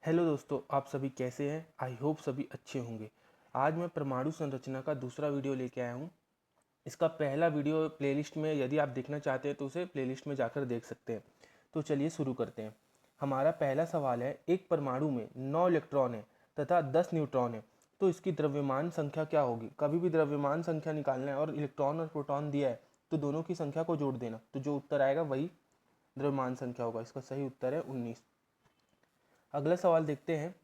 Hello दोस्तों, आप सभी कैसे हैं। आई होप सभी अच्छे होंगे। आज मैं परमाणु संरचना का दूसरा वीडियो लेके आया हूँ। इसका पहला वीडियो प्लेलिस्ट में यदि आप देखना चाहते हैं तो उसे प्लेलिस्ट में जाकर देख सकते हैं। तो चलिए शुरू करते हैं। हमारा पहला सवाल है, एक परमाणु में 9 इलेक्ट्रॉन है तथा 10 न्यूट्रॉन है, तो इसकी द्रव्यमान संख्या क्या होगी। कभी भी द्रव्यमान संख्या निकालना है और इलेक्ट्रॉन और प्रोटॉन दिया है तो दोनों की संख्या को जोड़ देना, तो जो उत्तर आएगा वही द्रव्यमान संख्या होगा। इसका सही उत्तर है 19। अगला सवाल देखते हैं।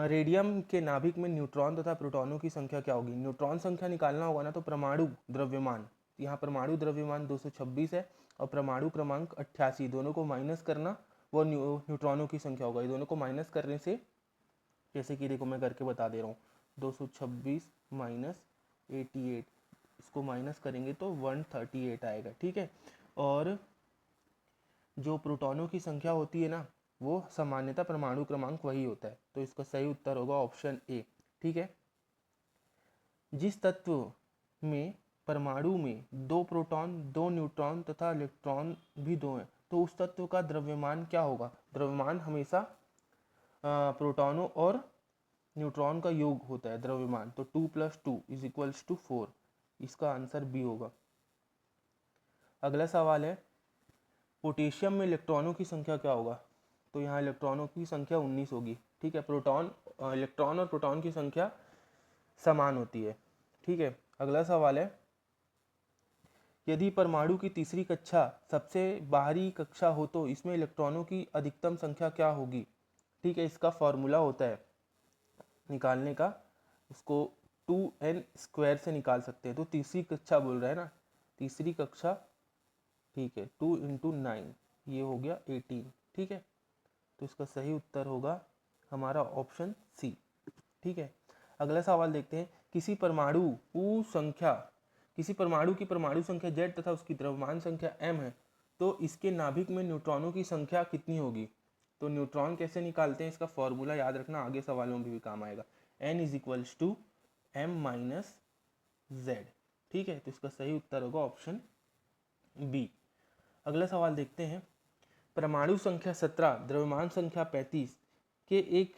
रेडियम के नाभिक में न्यूट्रॉन तथा प्रोटॉनों की संख्या क्या होगी। न्यूट्रॉन संख्या निकालना होगा ना, तो परमाणु द्रव्यमान, यहाँ परमाणु द्रव्यमान 226 है और परमाणु क्रमांक 88, दोनों को माइनस करना, वो न्यूट्रॉनों की संख्या होगा। ये दोनों को माइनस करने से, जैसे कि देखो मैं करके बता दे रहा हूँ, 226 माइनस 88, इसको माइनस करेंगे तो 138 आएगा। ठीक है। और जो प्रोटॉनों की संख्या होती है ना, वो सामान्यतः परमाणु क्रमांक वही होता है, तो इसका सही उत्तर होगा ऑप्शन ए। ठीक है। जिस तत्व में परमाणु में 2 प्रोटॉन 2 न्यूट्रॉन तथा इलेक्ट्रॉन भी 2 हैं, तो उस तत्व का द्रव्यमान क्या होगा। द्रव्यमान हमेशा प्रोटॉनों और न्यूट्रॉन का योग होता है द्रव्यमान, तो 2 + 2 = 4। इसका आंसर बी होगा। अगला सवाल है, पोटेशियम में इलेक्ट्रॉनों की संख्या क्या होगा। तो यहाँ इलेक्ट्रॉनों की संख्या 19 होगी। ठीक है। इलेक्ट्रॉन और प्रोटॉन की संख्या समान होती है। ठीक है। अगला सवाल है, यदि परमाणु की तीसरी कक्षा सबसे बाहरी कक्षा हो तो इसमें इलेक्ट्रॉनों की अधिकतम संख्या क्या होगी। ठीक है। इसका फॉर्मूला होता है निकालने का, उसको 2n² से निकाल सकते हैं। तो तीसरी कक्षा बोल रहा है ना, तीसरी कक्षा। ठीक है। 2 × 9, ये हो गया 18। ठीक है। तो इसका सही उत्तर होगा हमारा ऑप्शन सी। ठीक है। अगला सवाल देखते हैं। किसी परमाणु की परमाणु संख्या Z तथा उसकी द्रव्यमान संख्या m है, तो इसके नाभिक में न्यूट्रॉनों की संख्या कितनी होगी। तो न्यूट्रॉन कैसे निकालते हैं, इसका फॉर्मूला याद रखना, आगे सवालों में भी काम आएगा। n = m - z। ठीक है। तो इसका सही उत्तर होगा ऑप्शन बी। अगला सवाल देखते हैं। परमाणु संख्या 17 द्रव्यमान संख्या 35 के एक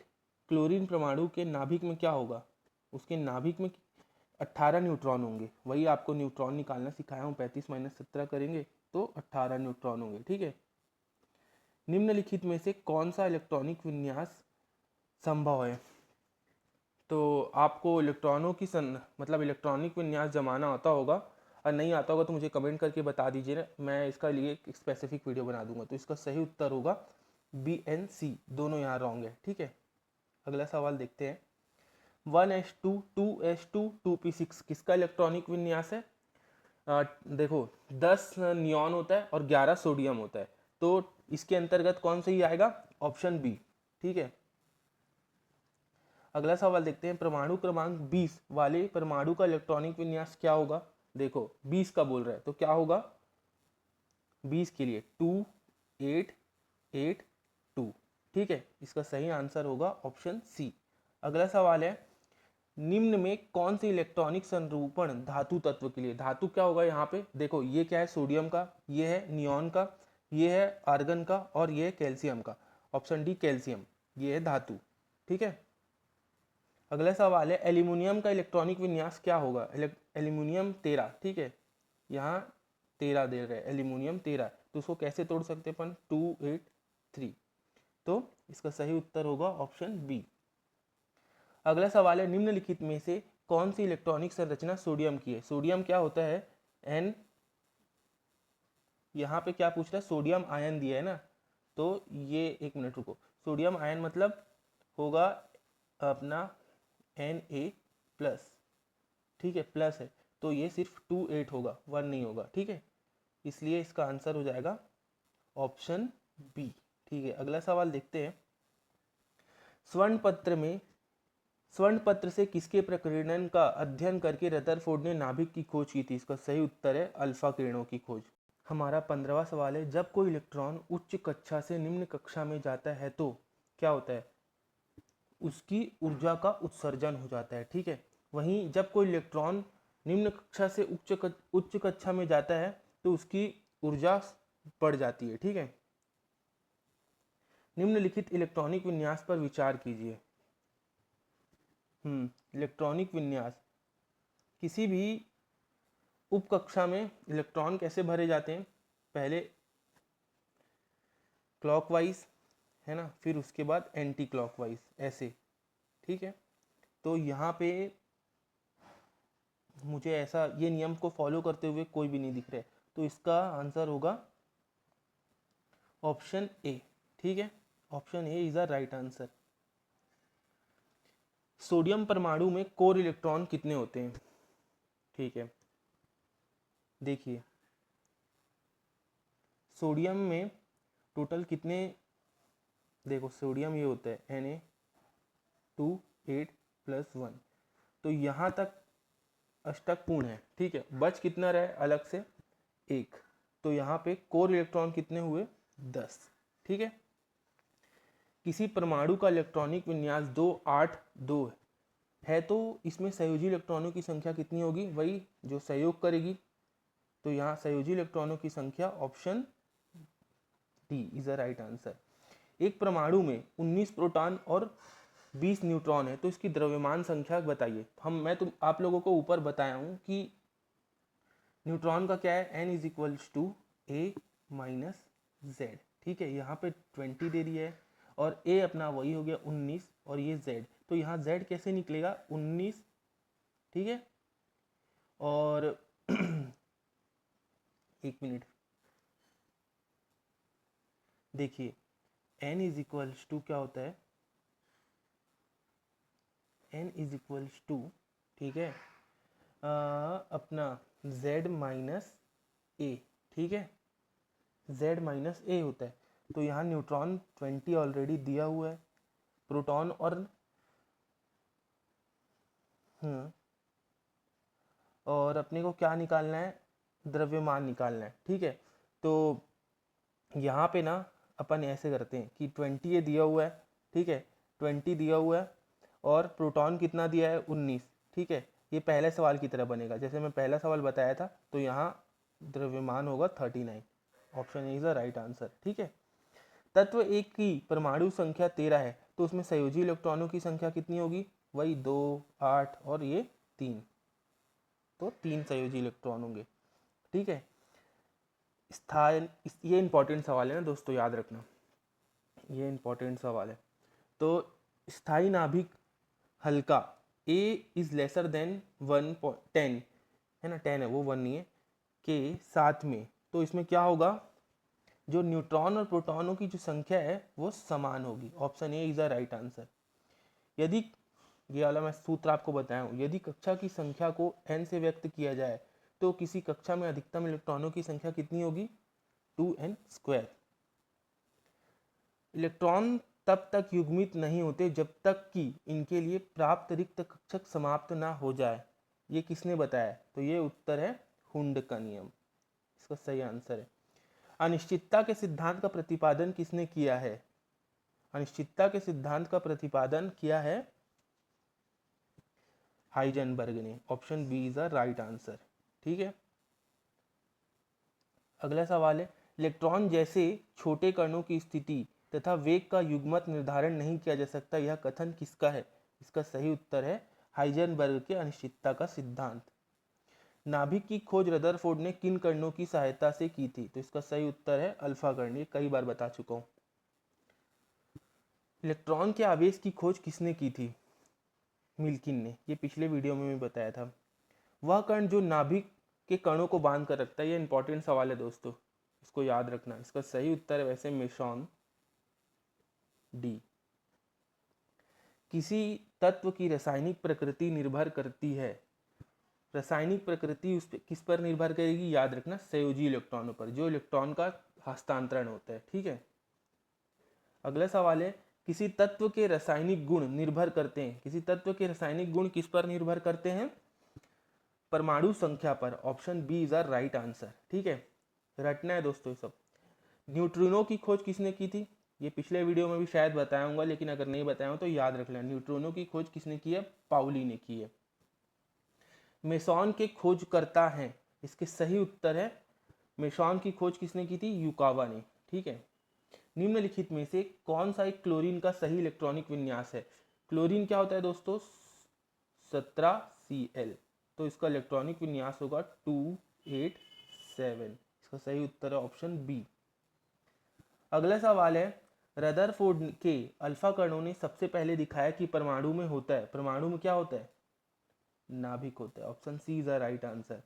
क्लोरीन परमाणु के नाभिक में क्या होगा। उसके नाभिक में 18 न्यूट्रॉन होंगे। वही आपको न्यूट्रॉन निकालना सिखाया हूँ, 35 - 17 करेंगे तो 18 न्यूट्रॉन होंगे। ठीक है। निम्नलिखित में से कौन सा इलेक्ट्रॉनिक विन्यास संभव है। तो आपको इलेक्ट्रॉनों की मतलब इलेक्ट्रॉनिक विन्यास जमाना आता होगा, और नहीं आता होगा तो मुझे कमेंट करके बता दीजिए ना, मैं इसका लिए एक स्पेसिफिक वीडियो बना दूंगा। तो इसका सही उत्तर होगा बी एन सी, दोनों यहाँ रॉन्ग है। ठीक है। अगला सवाल देखते हैं। 1s2 2s2 2p6 किसका इलेक्ट्रॉनिक विन्यास है। देखो 10 नियॉन होता है और 11 सोडियम होता है, तो इसके अंतर्गत कौन सा ही आएगा, ऑप्शन बी। ठीक है। अगला सवाल देखते हैं। परमाणु क्रमांक 20 वाले परमाणु का इलेक्ट्रॉनिक विन्यास क्या होगा। देखो 20 का बोल रहा है तो क्या होगा, 20 के लिए 2 8 8 2। ठीक है। इसका सही आंसर होगा ऑप्शन सी। अगला सवाल है, निम्न में कौन सी इलेक्ट्रॉनिक संरूपण धातु तत्व के लिए। धातु क्या होगा यहाँ पे, देखो ये क्या है, सोडियम का, ये है नियॉन का, ये है आर्गन का, और ये है कैल्शियम का। ऑप्शन डी कैल्शियम, ये है धातु। ठीक है। अगला सवाल है, एल्यूमिनियम का इलेक्ट्रॉनिक विन्यास क्या होगा। एल्यूमिनियम 13। ठीक है। यहाँ 13 दे रहे हैं, एल्यूमिनियम 13, तो उसको कैसे तोड़ सकते हैं अपन, 283। तो इसका सही उत्तर होगा ऑप्शन बी। अगला सवाल है, निम्नलिखित में से कौन सी इलेक्ट्रॉनिक संरचना सोडियम की है। सोडियम क्या होता है, एन, यहाँ पे क्या पूछ रहा है, सोडियम आयन दिया है ना, तो ये एक मिनट रुको, सोडियम आयन मतलब होगा अपना Na+। ठीक है, प्लस है, तो ये सिर्फ 28 होगा, 1 नहीं होगा। ठीक है। इसलिए इसका आंसर हो जाएगा ऑप्शन बी। ठीक है। अगला सवाल देखते हैं। स्वर्ण पत्र से किसके प्रकीर्णन का अध्ययन करके रदरफोर्ड ने नाभिक की खोज की थी। इसका सही उत्तर है अल्फा किरणों की खोज। हमारा 15वां सवाल है, जब कोई इलेक्ट्रॉन उच्च कक्षा से निम्न कक्षा में जाता है तो क्या होता है, उसकी ऊर्जा का उत्सर्जन हो जाता है। ठीक है। वहीं जब कोई इलेक्ट्रॉन निम्न कक्षा से उच्च कक्षा में जाता है तो उसकी ऊर्जा बढ़ जाती है। ठीक है। निम्नलिखित इलेक्ट्रॉनिक विन्यास पर विचार कीजिए। इलेक्ट्रॉनिक विन्यास, किसी भी उपकक्षा में इलेक्ट्रॉन कैसे भरे जाते हैं, पहले क्लॉकवाइज है ना, फिर उसके बाद एंटी क्लॉकवाइज, ऐसे, ठीक है। तो यहाँ पे मुझे ऐसा ये नियम को फॉलो करते हुए कोई भी नहीं दिख रहा है, तो इसका आंसर होगा ऑप्शन ए, ठीक है। Option A is the right answer. Sodium परमाणु में कोर इलेक्ट्रॉन कितने होते हैं, ठीक है। देखिए सोडियम में टोटल कितने, देखो सोडियम ये होता है Na2 8+1, तो यहाँ तक अष्टक पूर्ण है, ठीक है। बच कितना रहे अलग से, एक, तो यहाँ पे कोर इलेक्ट्रॉन कितने हुए, 10, ठीक है। किसी परमाणु का इलेक्ट्रॉनिक विन्यास 2 8 2 है, तो इसमें संयोजी इलेक्ट्रॉनों की संख्या कितनी होगी, वही जो सहयोग करेगी, तो यहाँ संयोजी इलेक्ट्रॉनों की संख्या option D is the right answer. एक परमाणु में 19 प्रोटॉन और 20 न्यूट्रॉन है, तो इसकी द्रव्यमान संख्या बताइए। मैं आप लोगों को ऊपर बताया हूँ कि न्यूट्रॉन का क्या है, n = a - z, ठीक है। यहाँ पे 20 दे दिया है और a अपना वही हो गया 19 और ये z, तो यहाँ z कैसे निकलेगा 19, ठीक है। और एक मिनट देखिए n = क्या होता है, n = ठीक है अपना z - a, ठीक है, z - a होता है। तो यहाँ न्यूट्रॉन 20 ऑलरेडी दिया हुआ है, प्रोटॉन और अपने को क्या निकालना है, द्रव्यमान निकालना है, ठीक है। तो यहाँ पे ना अपन ऐसे करते हैं कि 20 ये दिया हुआ है, ठीक है, 20 दिया हुआ है और प्रोटॉन कितना दिया है 19, ठीक है। ये पहले सवाल की तरह बनेगा, जैसे मैं पहला सवाल बताया था, तो यहाँ द्रव्यमान होगा 39, option A is the right answer, ठीक है। तत्व एक की परमाणु संख्या 13 है, तो उसमें संयोजी इलेक्ट्रॉनों की संख्या कितनी होगी, वही 2 8 और ये 3, तो 3 संयोजी इलेक्ट्रॉन होंगे, ठीक है। स्थान, ये इंपॉर्टेंट सवाल है ना दोस्तों, याद रखना, ये इंपॉर्टेंट सवाल है। तो स्थायी नाभिक हल्का A इज लेसर देन 10 है ना, 10 है वो 1 नहीं है, के साथ में, तो इसमें क्या होगा, जो न्यूट्रॉन और प्रोटॉनों की जो संख्या है वो समान होगी, option A is the right answer. यदि ये वाला मैं सूत्र आपको बताया हूँ, यदि कक्षा की संख्या को n से व्यक्त किया जाए तो किसी कक्षा में अधिकतम इलेक्ट्रॉनों की संख्या कितनी होगी, 2n²। इलेक्ट्रॉन तब तक युग्मित नहीं होते जब तक कि इनके लिए प्राप्त रिक्त कक्षक समाप्त ना हो जाए, ये किसने बताया, तो ये उत्तर है हुंड का नियम, इसका सही आंसर है। अनिश्चितता के सिद्धांत का प्रतिपादन किसने किया है, अनिश्चितता के सिद्धांत का प्रतिपादन किया है हाइजेनबर्ग ने, option B is the right answer, ठीक है। अगला सवाल है, इलेक्ट्रॉन जैसे छोटे कणों की स्थिति तथा वेग का युग्मत निर्धारण नहीं किया जा सकता, यह कथन किसका है, इसका सही उत्तर है हाइजेनबर्ग के अनिश्चितता का सिद्धांत। नाभिक की खोज रदरफोर्ड ने किन कणों की सहायता से की थी, तो इसका सही उत्तर है अल्फा कण, ये कई बार बता चुका हूं। इलेक्ट्रॉन के आवेश की खोज किसने की थी, मिल्किन ने, ये पिछले वीडियो में भी बताया था। वह कण जो नाभिक के कणों को बांध कर रखता है, ये इंपॉर्टेंट सवाल है दोस्तों, इसको याद रखना, इसका सही उत्तर है वैसे मेसॉन, डी। किसी तत्व की रासायनिक प्रकृति निर्भर करती है, रासायनिक प्रकृति उस किस पर निर्भर करेगी, याद रखना संयोजी इलेक्ट्रॉनों पर, जो इलेक्ट्रॉन का हस्तांतरण होता है, ठीक है। अगला सवाल है, किसी तत्व के रासायनिक गुण निर्भर करते हैं, किसी तत्व के रासायनिक गुण किस पर निर्भर करते हैं, परमाणु संख्या पर, option B is the right answer, ठीक है। रटना है दोस्तों ये सब। न्यूट्रिनो की खोज किसने की थी, ये पिछले वीडियो में भी शायद बताऊंगा, लेकिन अगर नहीं बताया हूं तो याद रख लेना, न्यूट्रिनो की खोज किसने की है, पाउली ने की है। मेसॉन के खोज करता है, इसके सही उत्तर है, मेसॉन की खोज किसने की थी, युकावा ने, ठीक है। निम्नलिखित में से कौन सा एक क्लोरीन का सही इलेक्ट्रॉनिक विन्यास है? क्लोरीन क्या होता है दोस्तों? 17Cl। तो इसका इलेक्ट्रॉनिक विन्यास होगा 287। इसका सही उत्तर है ऑप्शन बी। अगला सवाल है, रदरफोर्ड के अल्फा कणों ने सबसे पहले दिखाया कि परमाणु में होता है, परमाणु में क्या होता है? नाभिक होता है। Option C is the right answer.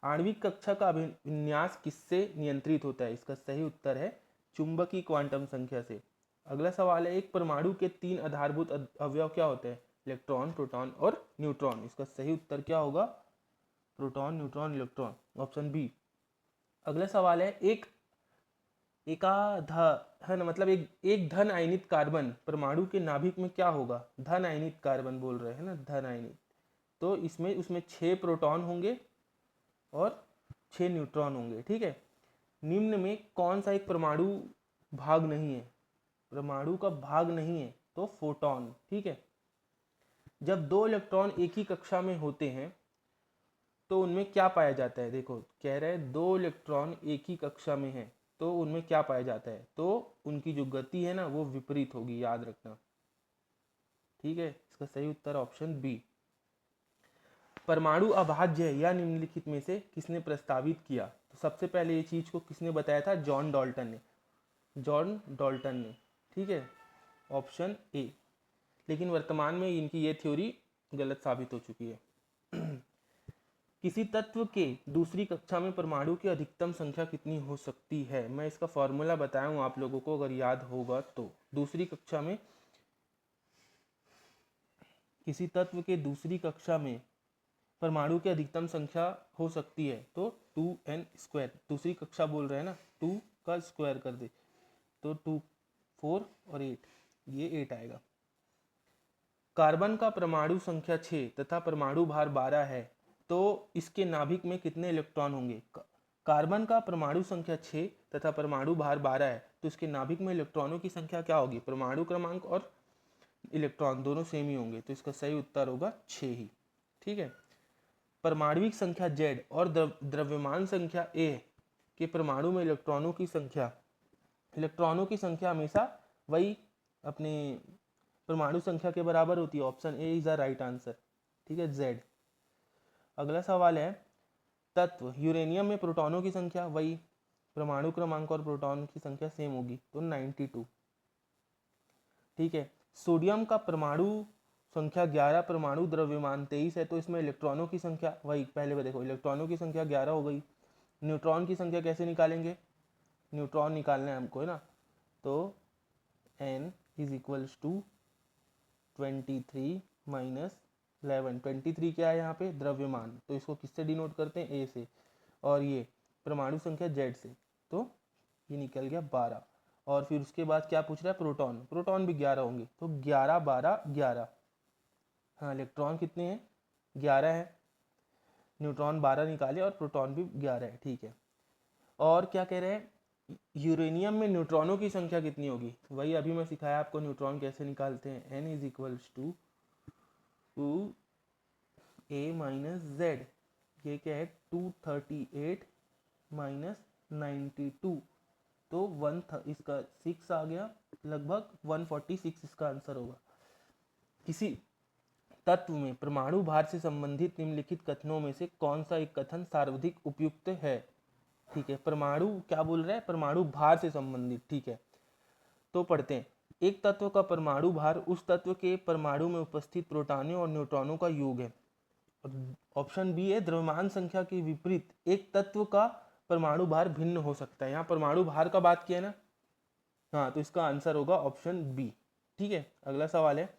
आणविक कक्षा का अभिविन्यास किससे नियंत्रित होता है? इसका सही उत्तर है चुंबकीय क्वांटम संख्या से। अगला सवाल है, एक परमाणु के 3 आधारभूत अवयव क्या होते हैं? इलेक्ट्रॉन, प्रोटॉन और न्यूट्रॉन। इसका सही उत्तर क्या होगा? Proton, neutron, electron. Option B. अगला सवाल है, धन मतलब एक धन आयनित कार्बन परमाणु के नाभिक में क्या होगा? धन आयनित कार्बन बोल रहे हैं ना, धन आयनित। तो उसमें 6 प्रोटॉन होंगे और 6 न्यूट्रॉन होंगे। ठीक है। निम्न में कौन सा एक परमाणु भाग नहीं है? परमाणु का भाग नहीं है तो फोटॉन। ठीक है। जब 2 इलेक्ट्रॉन एक ही कक्षा में होते हैं तो उनमें क्या पाया जाता है? देखो कह रहे हैं 2 इलेक्ट्रॉन एक ही कक्षा में है तो उनमें क्या पाया जाता है? तो उनकी जो गति है ना वो विपरीत होगी, याद रखना। ठीक है। इसका सही उत्तर ऑप्शन बी। परमाणु अभाज्य है या निम्नलिखित में से किसने प्रस्तावित किया? तो सबसे पहले ये चीज को किसने बताया था? जॉन डाल्टन ने। जॉन डाल्टन ने। ठीक है। Option A. लेकिन वर्तमान में इनकी ये थ्योरी गलत साबित हो चुकी है। किसी तत्व के दूसरी कक्षा में परमाणु की अधिकतम संख्या कितनी हो सकती है? मैं इसका फॉर्मूला बताया हूं आप लोगों को, अगर याद होगा तो। दूसरी कक्षा में, किसी तत्व के दूसरी कक्षा में परमाणु की अधिकतम संख्या हो सकती है तो 2n²। दूसरी कक्षा बोल रहे हैं ना, 2 का स्क्वायर कर दे तो 2, 4 और 8, ये 8 आएगा। कार्बन का परमाणु संख्या 6 तथा परमाणु भार 12 है तो इसके नाभिक में कितने इलेक्ट्रॉन होंगे? कार्बन का परमाणु संख्या 6 तथा परमाणु भार 12 है तो इसके नाभिक में इलेक्ट्रॉनों की संख्या क्या होगी? परमाणु क्रमांक और इलेक्ट्रॉन दोनों सेम ही होंगे तो इसका सही उत्तर होगा 6 ही। ठीक है। परमाणविक संख्या Z और द्रव्यमान संख्या A के परमाणु में इलेक्ट्रॉनों की संख्या हमेशा वही अपने परमाणु संख्या के बराबर होती है। Option A is the right answer. ठीक है, Z। अगला सवाल है, तत्व यूरेनियम में प्रोटॉनों की संख्या वही परमाणु क्रमांक और प्रोटॉन की संख्या सेम होगी तो 92। ठीक है। सोडियम का परमाणु संख्या 11, परमाणु द्रव्यमान 23 है तो इसमें इलेक्ट्रॉनों की संख्या वही, पहले देखो इलेक्ट्रॉनों की संख्या 11 हो गई। न्यूट्रॉन की संख्या कैसे निकालेंगे? न्यूट्रॉन निकालना है हमको, है ना। तो n is equals to 23 minus 11। 23 क्या है यहाँ पे? द्रव्यमान, तो इसको किससे डिनोट करते हैं? A से। और ये परमाणु संख्या Z से, तो ये निकल गया 12। और फिर उसके बाद क्या पूछ रहा है? प्रोटॉन। प्रोटॉन भी 11 होंगे तो 11, 12, 11। हाँ, इलेक्ट्रॉन कितने हैं? 11 है। न्यूट्रॉन 12 निकाले और प्रोटॉन भी 11 है। ठीक है। और क्या कह रहे हैं? यूरेनियम में न्यूट्रॉनों की संख्या कितनी होगी? वही अभी मैं सिखाया आपको न्यूट्रॉन कैसे निकालते हैं। n is equals to A minus Z। ये क्या है? 238 माइनस 92 तो इसका 6 आ गया, लगभग 146 इसका आंसर होगा। किसी तत्व में परमाणु भार से संबंधित निम्नलिखित कथनों में से कौन सा एक कथन सर्वाधिक उपयुक्त है? ठीक है। परमाणु क्या बोल रहा है? परमाणु भार से संबंधित। ठीक है, तो पढ़ते हैं। एक तत्व का परमाणु भार उस तत्व के परमाणु में उपस्थित प्रोटॉनों और न्यूट्रॉनों का योग है। ऑप्शन बी है, द्रव्यमान संख्या के विपरीत एक तत्व का परमाणु भार भिन्न हो सकता है। यहाँ परमाणु भार का बात किया ना, हाँ, तो इसका आंसर होगा ऑप्शन बी। ठीक है। अगला सवाल है,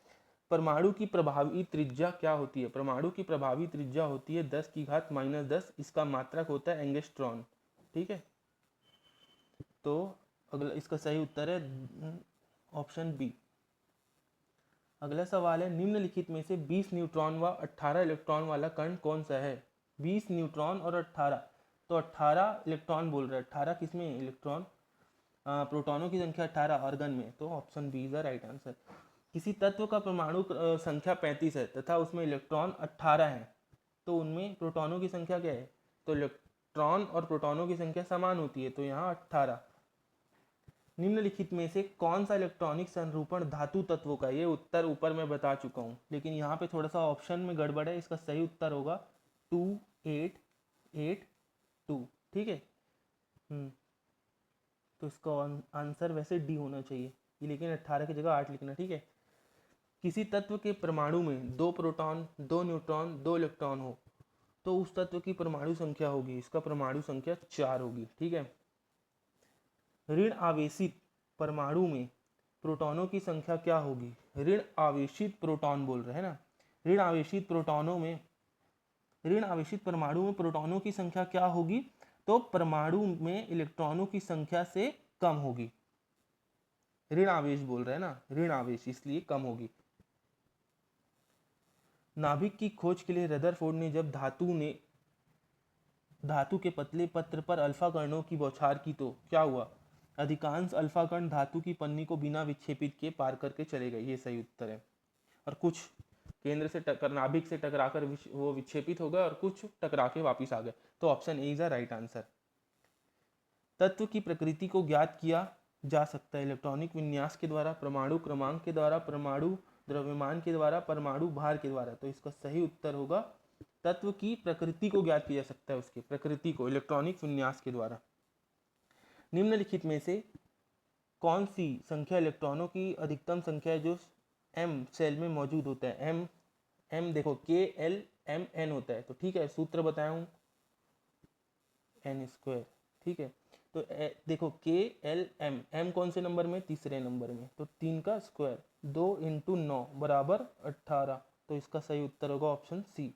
परमाणु की प्रभावी त्रिज्या क्या होती है? परमाणु की प्रभावी त्रिज्या होती है 10⁻⁻10। इसका मात्रक होता है एंगस्ट्रॉन। ठीक है। तो अगला इसका सही उत्तर है ऑप्शन बी। अगला सवाल है, निम्नलिखित में से 20 न्यूट्रॉन व 18 इलेक्ट्रॉन वाला कण कौन सा है? 20 न्यूट्रॉन और 18, तो 18 इलेक्ट्रॉन बोल रहे हैं। 18 किसमें इलेक्ट्रॉन? प्रोटॉनों की संख्या 18 आर्गन में, तो option B is the right answer. किसी तत्व का परमाणु संख्या 35 है तथा उसमें इलेक्ट्रॉन 18 है तो उनमें प्रोटॉनों की संख्या क्या है? तो इलेक्ट्रॉन और प्रोटॉनों की संख्या समान होती है तो यहाँ 18। निम्नलिखित में से कौन सा इलेक्ट्रॉनिक संरूपण धातु तत्वों का, ये उत्तर ऊपर मैं बता चुका हूँ, लेकिन यहाँ पे थोड़ा सा ऑप्शन में गड़बड़ है। इसका सही उत्तर होगा 2882। ठीक है। तो इसका आंसर वैसे डी होना चाहिए, ये लेकिन 18 की जगह 8 लिखना। ठीक है। किसी तत्व के परमाणु में 2 प्रोटॉन 2 न्यूट्रॉन 2 इलेक्ट्रॉन हो तो उस तत्व की परमाणु संख्या होगी, इसका परमाणु संख्या 4 होगी। ठीक है। ऋण आवेशित परमाणु में प्रोटॉनों की संख्या क्या होगी? ऋण आवेशित प्रोटॉन बोल रहे हैं ना। ऋण आवेशित परमाणु में प्रोटॉनों की संख्या क्या होगी? तो परमाणु में इलेक्ट्रॉनों की संख्या से कम होगी। ऋण आवेश बोल रहे हैं ना, ऋण आवेश, इसलिए कम होगी। नाभिक की खोज के लिए रदरफोर्ड ने जब धातु के पतले पत्र पर अल्फा कणों की बौछार की तो क्या हुआ? अधिकांश अल्फा कण धातु की पन्नी को बिना विक्षेपित के पार करके चले गए, ये सही उत्तर है। और कुछ केंद्र से नाभिक से टकराकर वो विक्षेपित हो गए और कुछ टकरा के वापिस आ गए। तो option A is the right answer. तत्व की प्रकृति को ज्ञात किया जा सकता है इलेक्ट्रॉनिक विन्यास के द्वारा, परमाणु क्रमांक के द्वारा, परमाणु द्रव्यमान के द्वारा, परमाणु भार के द्वारा। तो इसका सही उत्तर होगा तत्व की प्रकृति को ज्ञात किया जा सकता है, उसकी प्रकृति को इलेक्ट्रॉनिक विन्यास के द्वारा। निम्नलिखित में से कौन सी संख्या इलेक्ट्रॉनों की अधिकतम संख्या है जो m सेल में मौजूद होता है? m देखो KLMN होता है। तो ठीक है, सूत्र बताया हूँ n²। ठीक है। तो देखो KLM कौन से नंबर में? तीसरे नंबर में। तो 3 का स्क्वायर 2 × 9 बराबर 18। तो इसका सही उत्तर होगा ऑप्शन सी।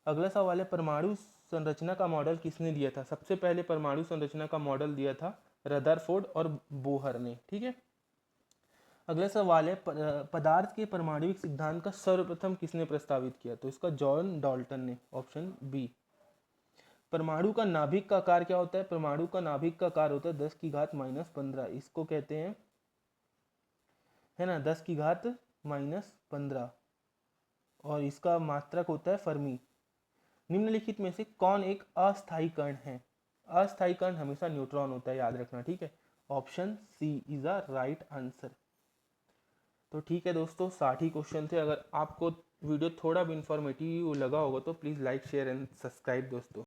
अगला सवाल है, परमाणु संरचना का मॉडल किसने दिया था? सबसे पहले परमाणु संरचना का मॉडल दिया था रदरफोर्ड और बोहर ने। ठीक है। अगला सवाल है, पदार्थ के परमाणुविक सिद्धांत का सर्वप्रथम किसने प्रस्तावित किया? तो इसका जॉन डाल्टन ने, ऑप्शन बी। परमाणु का नाभिक का आकार क्या होता है? परमाणु का नाभिक का आकार होता है 10⁻⁻15। इसको कहते हैं, है ना, 10⁻⁻15। और इसका मात्रक होता है फर्मी। निम्नलिखित में से कौन एक अस्थायी कण है? अस्थायी कण हमेशा न्यूट्रॉन होता है, याद रखना। ठीक है। Option C is a right answer. तो ठीक है दोस्तों, 60 ही क्वेश्चन थे। अगर आपको वीडियो थोड़ा भी इंफॉर्मेटिव लगा होगा तो please like share and subscribe दोस्तों।